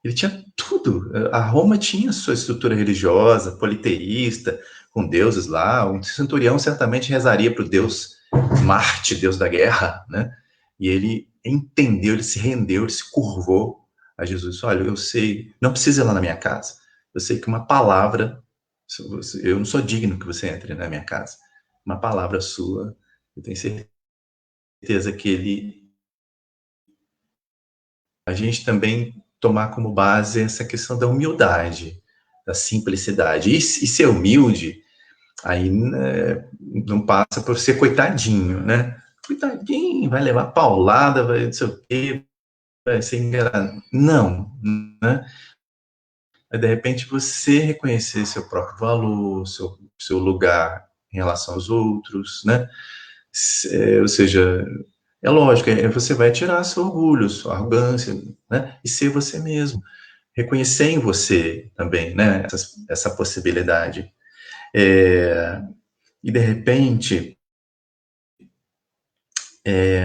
Ele tinha tudo. A Roma tinha sua estrutura religiosa, politeísta, com deuses lá. Um centurião certamente rezaria para o deus Marte, deus da guerra, né? E ele entendeu, ele se rendeu, ele se curvou a Jesus. Olha, eu sei, não precisa ir lá na minha casa. Eu sei que uma palavra, eu não sou digno que você entre na minha casa. Uma palavra sua, eu tenho certeza que ele. A gente também tomar como base essa questão da humildade, da simplicidade. E ser humilde, aí, né, não passa por ser coitadinho, né? Coitadinho, vai levar paulada, vai não sei o quê, vai ser enganado. Não, né? Aí, de repente, você reconhecer seu próprio valor, seu lugar em relação aos outros, né? Ou seja, é lógico, você vai tirar seu orgulho, sua arrogância, né? E ser você mesmo. Reconhecer em você também, né? Essa possibilidade. E, de repente,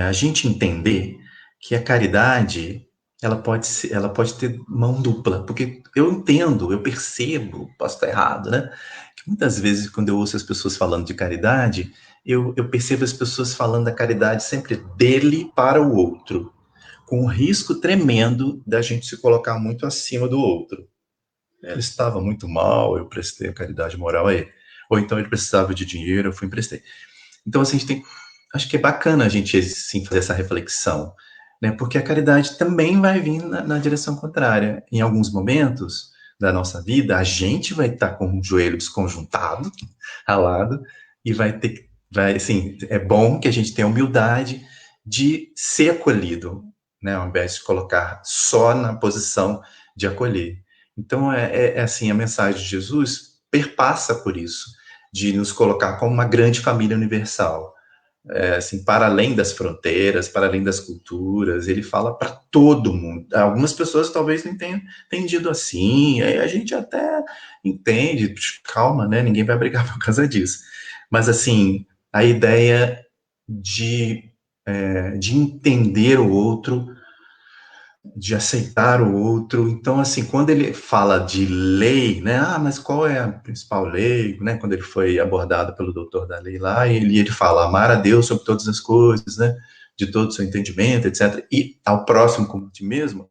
a gente entender que a caridade ela pode ter mão dupla, porque eu entendo, eu percebo, posso estar errado, né? Que muitas vezes, quando eu ouço as pessoas falando de caridade, eu percebo as pessoas falando da caridade sempre dele para o outro, com o risco tremendo da gente se colocar muito acima do outro. Ele estava muito mal, eu prestei a caridade moral a ele. Ou então ele precisava de dinheiro, eu fui emprestei. Então, assim, a gente tem, acho que é bacana a gente, assim, fazer essa reflexão, né? Porque a caridade também vai vir na direção contrária. Em alguns momentos da nossa vida, a gente vai estar com o joelho desconjuntado, ralado, e assim, é bom que a gente tenha a humildade de ser acolhido, né? Ao invés de colocar só na posição de acolher. Então, assim, a mensagem de Jesus perpassa por isso, de nos colocar como uma grande família universal, assim, para além das fronteiras, para além das culturas, ele fala para todo mundo. Algumas pessoas talvez não tenham entendido assim, aí a gente até entende, calma, né? Ninguém vai brigar por causa disso. Mas, assim, a ideia de entender o outro, de aceitar o outro. Então, assim, quando ele fala de lei, né? Mas qual é a principal lei? Né? Quando ele foi abordado pelo doutor da lei lá, ele fala amar a Deus sobre todas as coisas, né? De todo o seu entendimento, etc. E ao próximo como ti mesmo,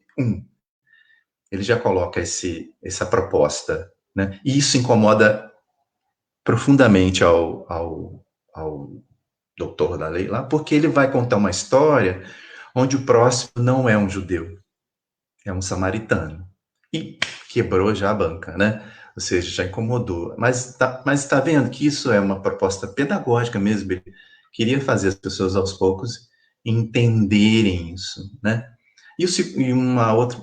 ele já coloca essa proposta, né? E isso incomoda profundamente ao doutor da lei lá, porque ele vai contar uma história onde o próximo não é um judeu, é um samaritano. E quebrou já a banca, né? Ou seja, já incomodou. Mas tá vendo que isso é uma proposta pedagógica mesmo. Ele queria fazer as pessoas aos poucos entenderem isso, né? E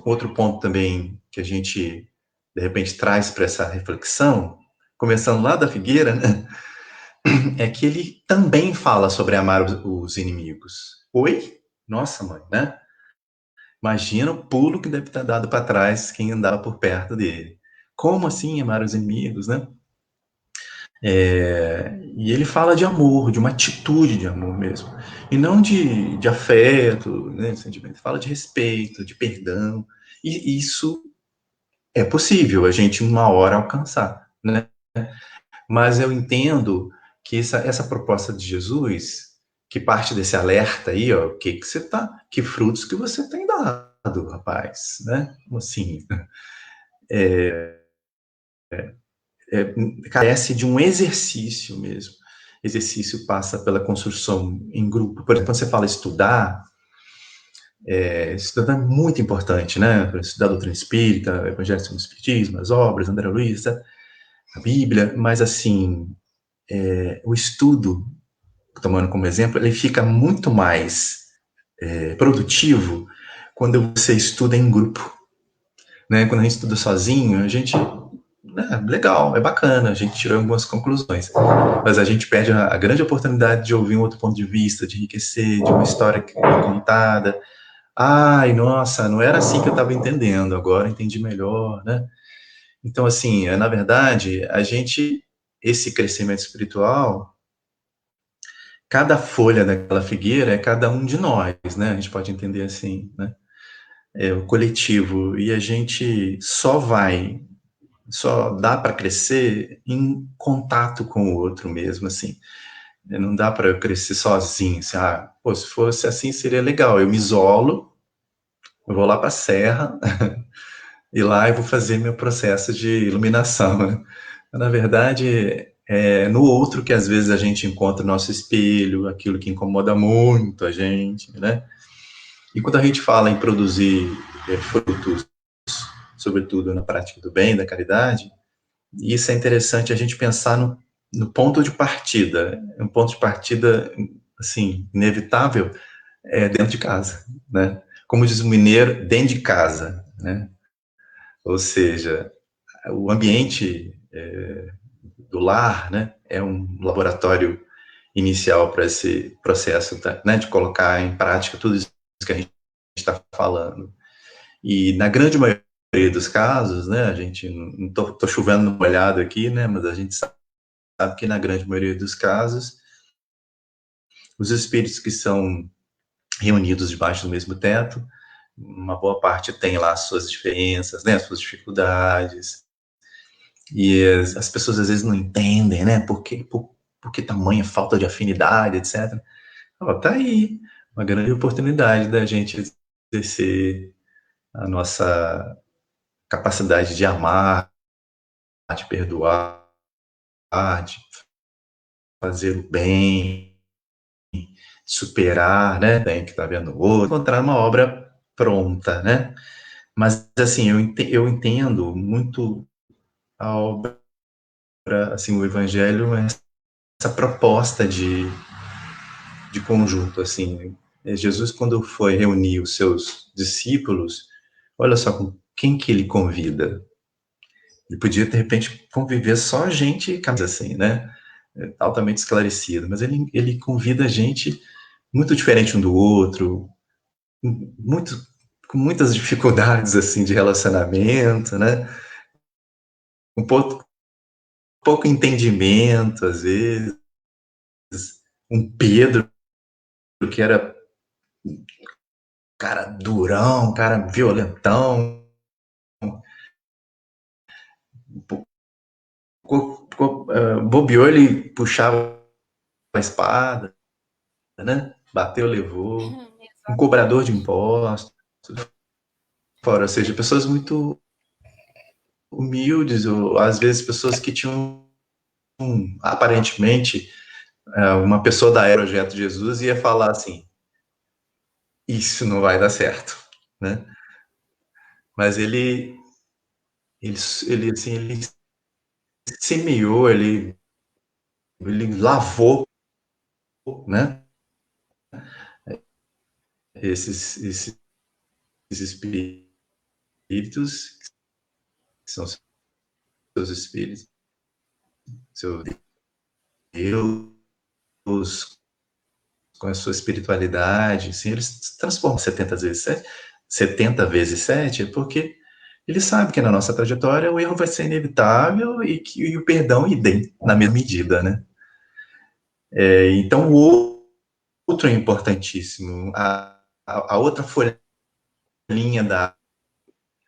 outro ponto também que a gente, de repente, traz para essa reflexão, começando lá da Figueira, né? É que ele também fala sobre amar os inimigos. Oi? Nossa, mãe, né? Imagina o pulo que deve ter dado para trás quem andava por perto dele. Como assim amar os inimigos, né? E ele fala de amor, de uma atitude de amor mesmo. E não de afeto, né, sentimento. Fala de respeito, de perdão. E isso é possível a gente, uma hora, alcançar, né? Mas eu entendo que essa proposta de Jesus, que parte desse alerta aí, ó, que frutos que você tem dado, rapaz, né? Assim, carece de um exercício mesmo. Exercício passa pela construção em grupo. Por exemplo, quando você fala estudar, estudar é muito importante, né? Para estudar a doutrina espírita, Evangelho segundo o Espiritismo, as obras, André Luiz, a Bíblia, mas assim, o estudo, tomando como exemplo, ele fica muito mais produtivo quando você estuda em grupo, né? Quando a gente estuda sozinho, a gente legal, é bacana, a gente tirou algumas conclusões, mas a gente perde a grande oportunidade de ouvir um outro ponto de vista, de enriquecer, de uma história que foi contada. Ai, nossa, não era assim que eu estava entendendo, agora entendi melhor, né? Então, assim, na verdade, esse crescimento espiritual, cada folha daquela figueira é cada um de nós, né? A gente pode entender assim, né? É o coletivo, e a gente só dá para crescer em contato com o outro mesmo, assim. Não dá para eu crescer sozinho, assim, pô, se fosse assim seria legal, eu me isolo, eu vou lá para a serra, e lá eu vou fazer meu processo de iluminação, né? Na verdade, é no outro que às vezes a gente encontra o nosso espelho, aquilo que incomoda muito a gente, né? E quando a gente fala em produzir frutos, sobretudo na prática do bem, da caridade, isso é interessante a gente pensar no ponto de partida. Um ponto de partida, assim, inevitável, dentro de casa, né? Como diz o mineiro, dentro de casa, né? Ou seja, o ambiente do lar, né, é um laboratório inicial para esse processo, né, de colocar em prática tudo isso que a gente está falando. E na grande maioria dos casos, né, a gente, não tô chovendo no molhado aqui, né, mas a gente sabe que na grande maioria dos casos, os espíritos que são reunidos debaixo do mesmo teto, uma boa parte tem lá as suas diferenças, né, as suas dificuldades, e as pessoas às vezes não entendem, né, por que tamanha falta de afinidade, etc. Ó, tá aí, uma grande oportunidade da gente exercer a nossa capacidade de amar, de perdoar, de fazer o bem, superar, né, bem que tá vendo o outro, encontrar uma obra pronta, né? Mas, assim, eu entendo muito a obra, assim, o evangelho, essa proposta de conjunto, assim. Jesus, quando foi reunir os seus discípulos, olha só com quem que ele convida. Ele podia, de repente, conviver só gente, assim, né? Altamente esclarecido, mas ele convida gente muito diferente um do outro, muito, com muitas dificuldades, assim, de relacionamento, né? Um pouco entendimento, às vezes. Um Pedro que era cara durão, cara violentão, bobeou, ele puxava a espada, né? Bateu, levou. Um cobrador de
Exatamente.
impostos, fora, ou seja, pessoas muito humildes, ou às vezes pessoas que tinham, aparentemente, uma pessoa da era Projeto Jesus ia falar assim, isso não vai dar certo, né? Mas ele, assim, ele semeou, ele lavou, né? Esses espíritos, que são seus espíritos, seu Deus, com a sua espiritualidade, assim, eles se transformam 70 vezes 7, 70 vezes 7, é porque ele sabe que na nossa trajetória o erro vai ser inevitável e o perdão idem, na mesma medida, né? Então, o outro é importantíssimo. A outra folhinha da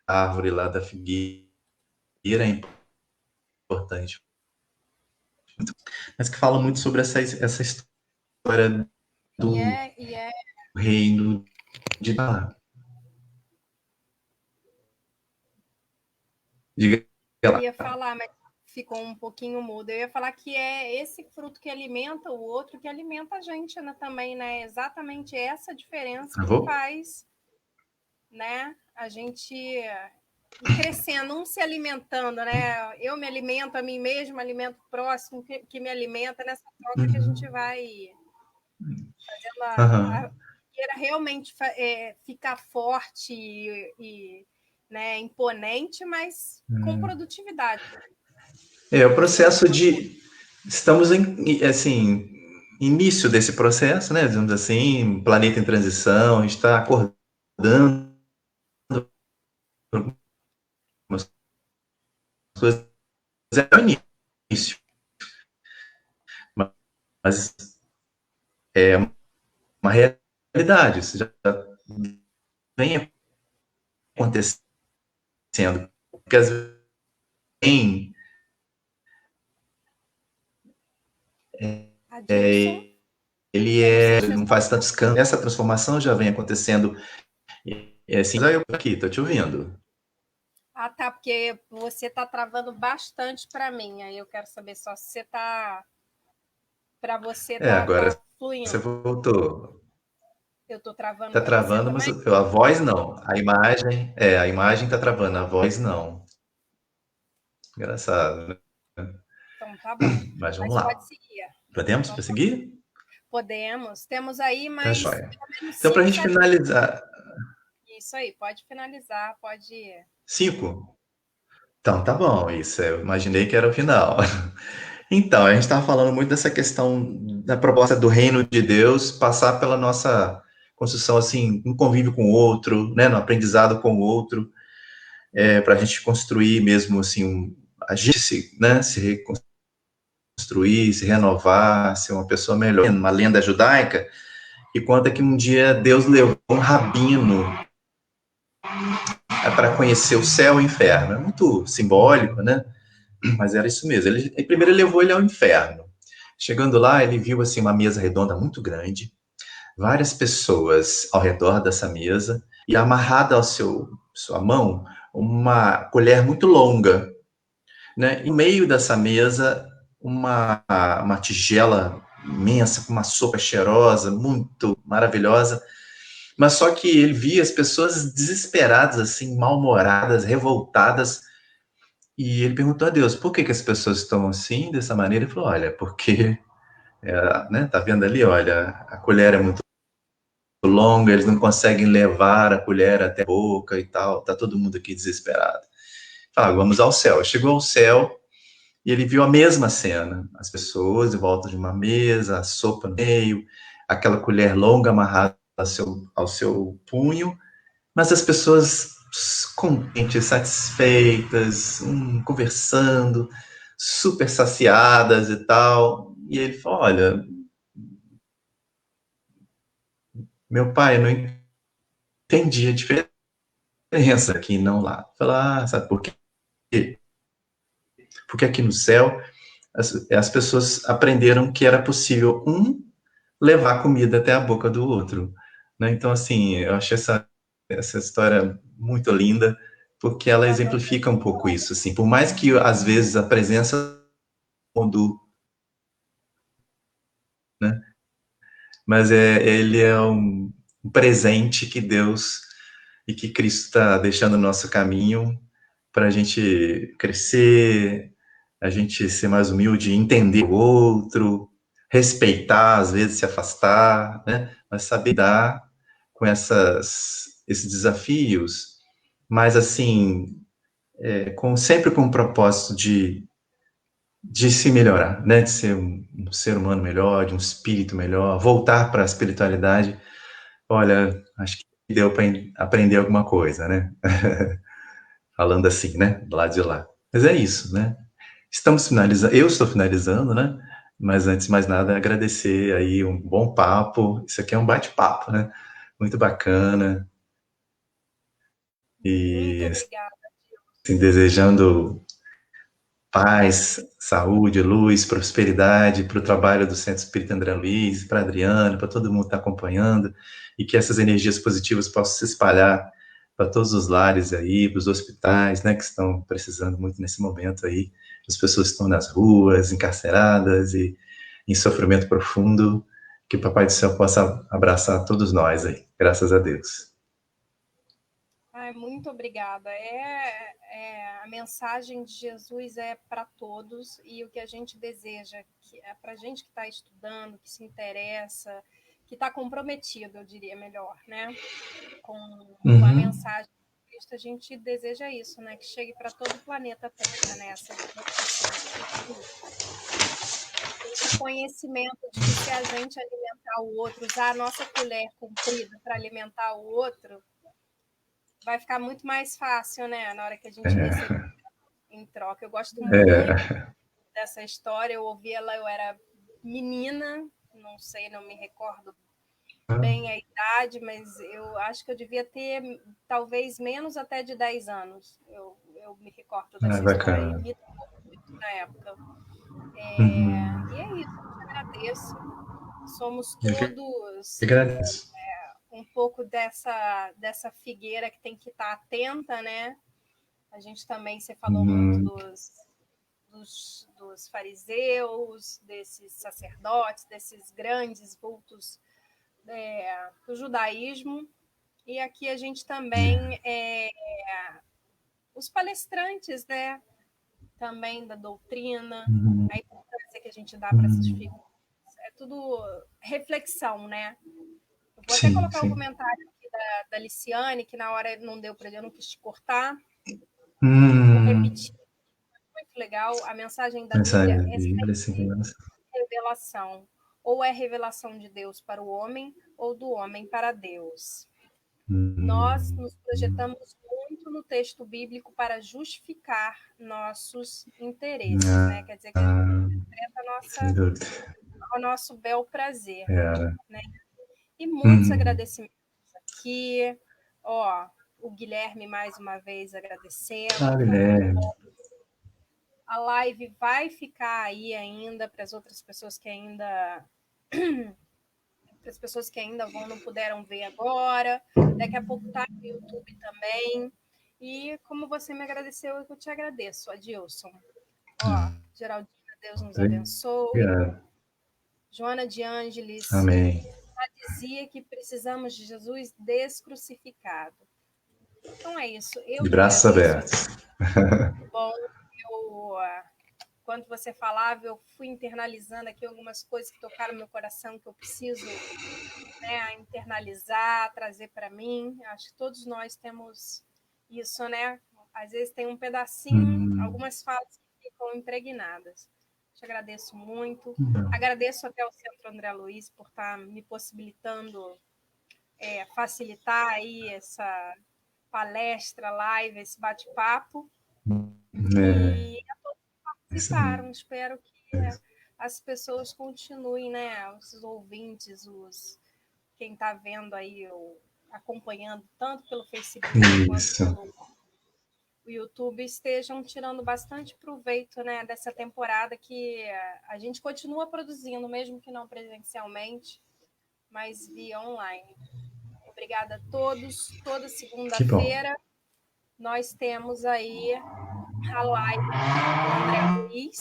árvore lá da figueira é importante. Mas que fala muito sobre essa história do reino de lá. Diga
Eu
lá.
ia falar, mas ficou um pouquinho mudo. Eu ia falar que é esse fruto que alimenta o outro, que alimenta a gente, né, também, né? Exatamente essa diferença que
Travou?
faz, né, a gente ir crescendo, um se alimentando, né? Eu me alimento a mim mesmo, alimento o próximo que me alimenta, nessa troca que a gente vai fazendo a realmente ficar forte e né, imponente, mas com produtividade.
O processo de... Estamos em, assim, início desse processo, né? Digamos assim, planeta em transição, a gente está acordando algumas coisas, é o início, mas é uma realidade, isso já vem acontecendo, porque às vezes
Adilson,
não faz tanto escândalo, essa transformação já vem acontecendo, assim, mas eu aqui, tô te ouvindo.
Ah, tá, porque você tá travando bastante para mim. Aí eu quero saber só se você tá. Para você
Agora
tá
você
fluindo.
voltou.
Eu tô travando
Tá
para você
travando, mas
também?
a voz não. A imagem tá travando, a voz não. Engraçado, né?
Então tá bom.
Mas vamos
Mas pode
lá.
seguir.
Podemos
Então,
prosseguir?
podemos. Temos aí
Tá
mais
joia.
pelo menos
Então, para a
5,
gente
7.
finalizar,
Isso aí, pode finalizar, pode ir.
5? Então, tá bom, isso. Eu imaginei que era o final. Então, a gente estava falando muito dessa questão da proposta do reino de Deus passar pela nossa construção, assim, no convívio com o outro, né, no aprendizado com o outro, para a gente construir mesmo, assim, a gente se reconstruir, se renovar, ser uma pessoa melhor. Uma lenda judaica que conta que um dia Deus levou um rabino para conhecer o céu e o inferno. É muito simbólico, né? Mas era isso mesmo. Primeiro ele levou ele ao inferno. Chegando lá, ele viu assim uma mesa redonda muito grande, várias pessoas ao redor dessa mesa e amarrada ao sua mão uma colher muito longa, né? E no meio dessa mesa uma tigela imensa com uma sopa cheirosa, muito maravilhosa. Mas só que ele via as pessoas desesperadas, assim, mal-humoradas, revoltadas. E ele perguntou a Deus, por que as pessoas estão assim, dessa maneira? Ele falou, olha, porque, né, tá vendo ali, olha, a colher é muito longa, eles não conseguem levar a colher até a boca e tal, tá todo mundo aqui desesperado. Fala, vamos ao céu. Chegou ao céu e ele viu a mesma cena, as pessoas em volta de uma mesa, a sopa no meio, aquela colher longa amarrada ao seu punho, mas as pessoas contentes, satisfeitas, conversando, super saciadas e tal. E ele falou: olha, meu pai, eu não entendi a diferença aqui, não lá. Falar, sabe por quê? Porque aqui no céu as pessoas aprenderam que era possível levar comida até a boca do outro. Né? Então, assim, eu achei essa história muito linda, porque ela exemplifica um pouco isso. Assim, por mais que, às vezes, a presença do... Né? Mas ele é um presente que Deus e que Cristo está deixando no nosso caminho para a gente crescer, a gente ser mais humilde, entender o outro, respeitar, às vezes se afastar, né? Mas saber dar com esses desafios, mas assim, sempre com o propósito de se melhorar, né? De ser um ser humano melhor, de um espírito melhor, voltar para a espiritualidade. Olha, acho que deu para aprender alguma coisa, né? Falando assim, né? Do lado de lá. Mas é isso, né? Estamos finalizando, eu estou finalizando, né? Mas antes de mais nada, agradecer aí um bom papo. Isso aqui é um bate-papo, né? Muito bacana.
Muito
E
obrigada,
assim, desejando paz, saúde, luz, prosperidade para o trabalho do Centro Espírita André Luiz, para Adriano, para todo mundo que está acompanhando, e que essas energias positivas possam se espalhar para todos os lares aí, para os hospitais, né, que estão precisando muito nesse momento aí, as pessoas estão nas ruas, encarceradas e em sofrimento profundo, que o Papai do Céu possa abraçar todos nós aí, graças a Deus.
Ai, muito obrigada. A mensagem de Jesus é para todos e o que a gente deseja, que é para a gente que está estudando, que se interessa, que está comprometido, eu diria melhor, né, com a mensagem de Cristo, a gente deseja isso, né, que chegue para todo o planeta Terra, né, esse conhecimento de que se a gente alimentar o outro, usar a nossa colher comprida para alimentar o outro, vai ficar muito mais fácil, né? Na hora que a gente receber em troca. Eu gosto muito dessa história. Eu ouvi ela, eu era menina, não sei, não me recordo bem a idade, mas eu acho que eu devia ter talvez menos até de 10 anos. Eu me recordo dessa história e
Bacana.
me tocou muito na época. E é isso, eu te agradeço. Somos
Eu que
todos
agradeço.
um pouco dessa figueira que tem que estar atenta, né? A gente também, você falou muito dos fariseus, desses sacerdotes, desses grandes vultos do judaísmo. E aqui a gente também, os palestrantes, né? Também da doutrina, a importância que a gente dá para essas figuras. É tudo reflexão, né? Eu vou até
Sim,
colocar o
sim.
comentário aqui da Liciane, que na hora não deu para eu não quis te cortar. Vou repetir. Muito legal. A mensagem da Bíblia
Mensagem da
é
Bíblia,
sempre
assim,
revelação. Ou é revelação de Deus para o homem, ou do homem para Deus. Nós nos projetamos muito no texto bíblico para justificar nossos interesses, né? Quer dizer que a gente
sem
interpreta
dúvida.
ao nosso bel prazer,
É.
né? E muitos agradecimentos aqui. Ó, o Guilherme mais uma vez agradecendo.
Guilherme.
A live vai ficar aí ainda para as outras pessoas que ainda para as pessoas que ainda não puderam ver agora. Daqui a pouco tá no YouTube também. E como você me agradeceu, eu te agradeço, Adilson. Ó, Geraldina, Deus nos abençoe.
Obrigado.
Joana de Ângeles
Amém.
já dizia que precisamos de Jesus descrucificado. Então é isso. Eu
De
te
braços
agradeço,
abertos.
Adilson. Bom, eu quando você falava, eu fui internalizando aqui algumas coisas que tocaram no meu coração, que eu preciso, né, internalizar, trazer para mim. Acho que todos nós temos isso, né? Às vezes tem um pedacinho, algumas falas que ficam impregnadas. Te agradeço muito. Agradeço até o Centro André Luiz por estar me possibilitando facilitar aí essa palestra, live, esse bate-papo. E a todos que participaram, espero que as pessoas continuem, né? Os ouvintes, quem está vendo aí, acompanhando tanto pelo Facebook quanto
Isso.
pelo YouTube, estejam tirando bastante proveito, né, dessa temporada que a gente continua produzindo, mesmo que não presencialmente, mas via online. Obrigada a todos. Toda
Que bom.
segunda-feira nós temos aí a live do André Luiz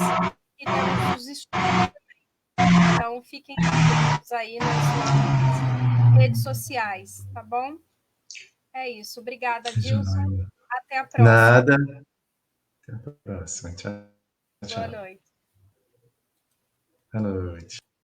e temos os estudos também. Então, fiquem atentos aí nas nossas redes sociais, tá bom? É isso. Obrigada, Dilson. Até a próxima.
Nada. Até a próxima. Tchau,
Boa
tchau.
noite.
Boa noite.